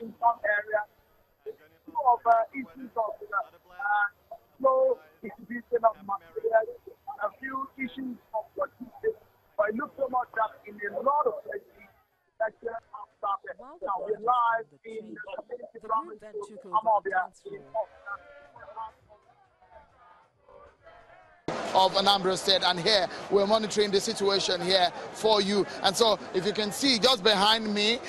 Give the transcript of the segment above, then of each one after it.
in some areas. Of issues of slow distribution of materials, a few issues of logistics, but it looks so much that in a lot of places, that have started. Now we're live in the community primary school, Anambra, of Anambra State, and here we're monitoring the situation here for you. And so if you can see just behind me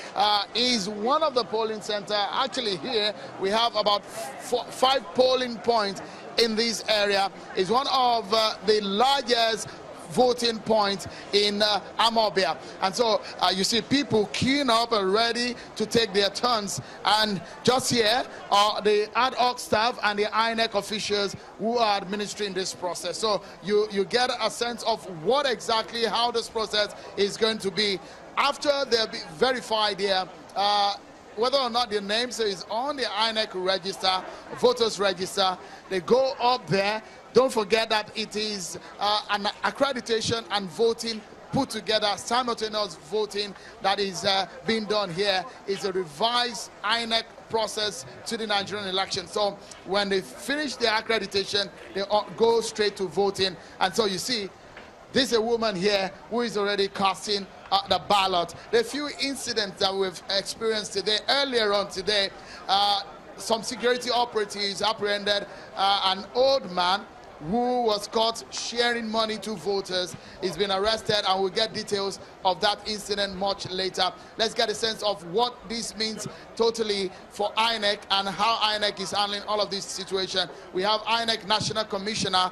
is one of the polling center. Actually here we have about 5 polling points in this area. It's one of the largest voting point in Anambra, and so you see people queuing up and ready to take their turns. And just here are the ad hoc staff and the INEC officials who are administering this process. So you get a sense of what exactly how this process is going to be after they'll be verified here. Whether or not their name is on the INEC register, voters register, they go up there. Don't forget that it is an accreditation and voting put together, simultaneous voting that is being done here. Is a revised INEC process to the Nigerian election. So when they finish their accreditation, they go straight to voting. And so you see, this is a woman here who is already casting the ballot. There are few incidents that we've experienced today. Earlier on today, some security operatives apprehended an old man who was caught sharing money to voters. He's been arrested, and we'll get details of that incident much later. Let's get a sense of what this means totally for INEC and how INEC is handling all of this situation. We have INEC National Commissioner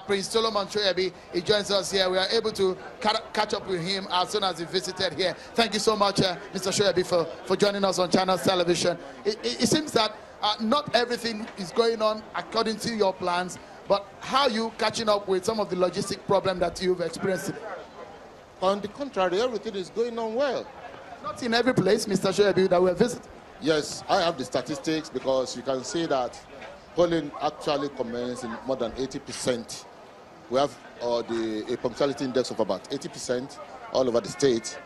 Prince Solomon Shoyebi. He joins us here. We are able to catch up with him as soon as he visited here. Thank you so much, Mr. Shoyebi, for joining us on Channels Television. It seems that not everything is going on according to your plans, but how are you catching up with some of the logistic problem that you've experienced today? On the contrary, everything is going on well. Not in every place, Mr. Shoyebi, that we have visited. Yes, I have the statistics, because you can see that polling actually commenced in more than 80%. We have a punctuality index of about 80% all over the state.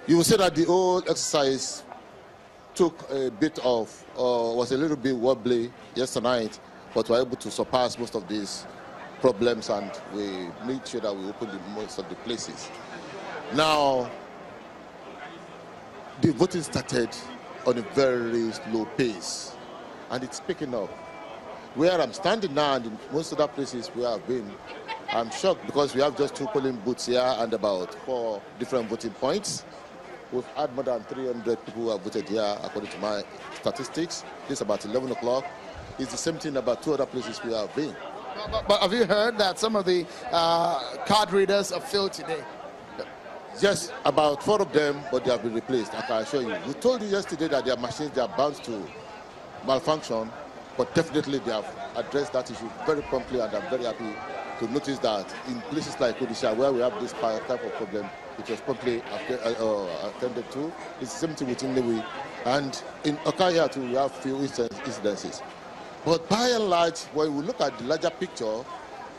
You will see that the whole exercise took a bit of, was a little bit wobbly yesterday night, but we're able to surpass most of these problems, and we made sure that we opened most of the places. Now, the voting started on a very slow pace, and it's picking up. Where I'm standing now and in most other places where I've been, I'm shocked because we have just 2 polling booths here and about 4 different voting points. We've had more than 300 people who have voted here, according to my statistics. This is about 11 o'clock. It's the same thing about 2 other places we have been. But have you heard that some of the card readers have failed today? Yes, about 4 of them, but they have been replaced, I can assure you. We told you yesterday that their machines, they are bound to malfunction, but definitely they have addressed that issue very promptly, and I'm very happy to notice that in places like Odisha, where we have this type of problem, it was promptly attended to. It's the same thing with Inewe. And in Okaya too, we have few incidences. But by and large, when we look at the larger picture,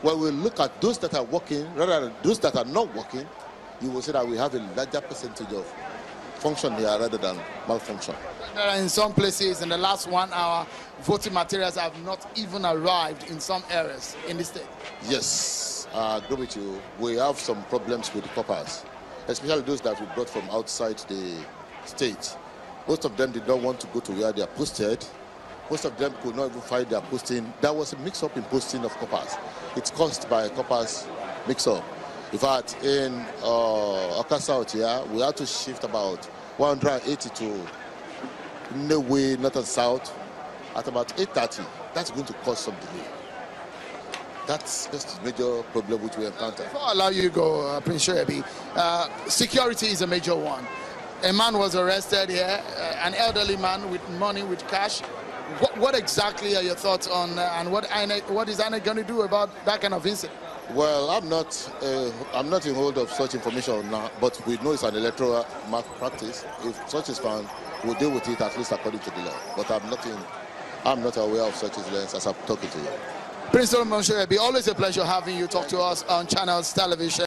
when we look at those that are working rather than those that are not working, you will see that we have a larger percentage of function here rather than malfunction. In some places, in the last 1 hour, voting materials have not even arrived in some areas in the state. Yes, I agree with you. We have some problems with the coppers, especially those that we brought from outside the state. Most of them did not want to go to where they are posted. Most of them could not even find their posting. There was a mix-up in posting of coppers. It's caused by a coppers mix-up. In fact, in Oka South here, we had to shift about 180 to Inewe, North and South, at about 8:30. That's going to cause some delay. That's just a major problem which we encounter. Before I allow you to go, Prince Shoyebi, security is a major one. A man was arrested here, an elderly man with money, with cash. What exactly are your thoughts on, and what is INEC going to do about that kind of incident? Well, I'm not in hold of such information now, but we know it's an electoral malpractice. If such is found, we'll deal with it at least according to the law. But I'm not aware of such incidents as I'm talking to you. Prince Solomon Shoyebi, always a pleasure having you talk to us on Channels Television.